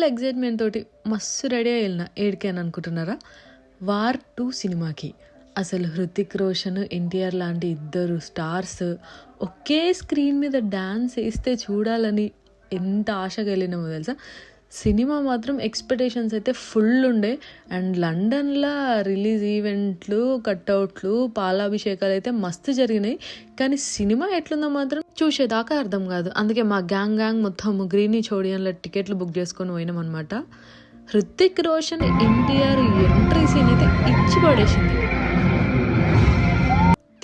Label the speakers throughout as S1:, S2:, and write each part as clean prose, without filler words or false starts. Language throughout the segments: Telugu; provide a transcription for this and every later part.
S1: ఫుల్ ఎగ్జైట్మెంట్ తోటి మస్తు రెడీ అయి వెళ్ళిన. ఏడికని అనుకుంటున్నారా? వార్ 2 సినిమాకి. అసలు హృతిక్ రోషన్, ఎన్టీఆర్ లాంటి ఇద్దరు స్టార్స్ ఒకే స్క్రీన్ మీద డ్యాన్స్ వేస్తే చూడాలని ఎంత ఆశగా వెళ్ళినామో తెలుసా. సినిమా మాత్రం ఎక్స్పెక్టేషన్స్ అయితే ఫుల్ ఉండే. అండ్ లండన్లో రిలీజ్ ఈవెంట్లు, కట్అవుట్లు, పాలాభిషేకాలు అయితే మస్తు జరిగినాయి. కానీ సినిమా ఎట్లుందో మాత్రం చూసేదాకా అర్థం కాదు. అందుకే మా గ్యాంగ్ మొత్తం గ్రీనీ చోడియన్లో టికెట్లు బుక్ చేసుకొని పోయినాం అనమాట. హృతిక్ రోషన్, ఎన్టీఆర్ ఎంట్రీ సీన్ అయితే ఇచ్చి పడేసింది.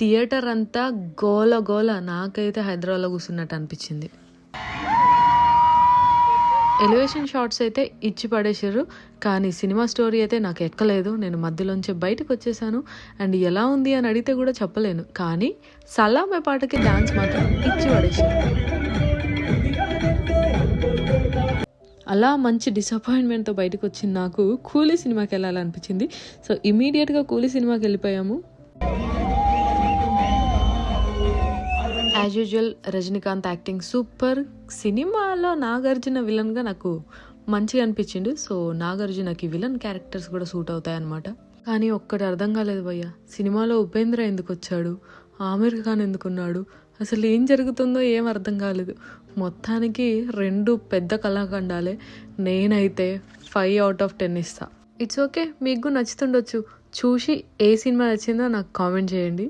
S1: థియేటర్ అంతా గోల గోల. నాకైతే హైదరాబాద్లో కూర్చున్నట్టు అనిపించింది. ఎలివేషన్ షాట్స్ అయితే ఇచ్చి పడేసారు. కానీ సినిమా స్టోరీ అయితే నాకు ఎక్కలేదు. నేను మధ్యలోంచి బయటకు వచ్చేసాను. అండ్ ఎలా ఉంది అని అడిగితే కూడా చెప్పలేను. కానీ సలామే పాటకి డాన్స్ మాత్రం ఇచ్చి పడేసారు. అలా మంచి డిసప్పాయింట్మెంట్తో బయటకు వచ్చింది. నాకు కూలీ సినిమాకి వెళ్ళాలనిపించింది. సో ఇమీడియట్గా కూలీ సినిమాకి వెళ్ళిపోయాము. As usual Rajinikanth acting super. సినిమాలో నాగార్జున విలన్గా నాకు మంచిగా అనిపించిండు. సో నాగార్జునకి విలన్ క్యారెక్టర్స్ కూడా సూట్ అవుతాయి అన్నమాట. కానీ ఒక్కటి అర్థం కాలేదు భయ్య, సినిమాలో ఉపేంద్ర ఎందుకు వచ్చాడు, ఆమిర్ ఖాన్ ఎందుకున్నాడు, అసలు ఏం జరుగుతుందో ఏం అర్థం కాలేదు. మొత్తానికి 2 పెద్ద కళాఖండాలే. నేనైతే 5 out of 10 ఇస్తా. ఇట్స్ ఓకే, మీకు నచ్చుతుండొచ్చు. చూసి ఏ సినిమా నచ్చిందో నాకు కామెంట్ చేయండి.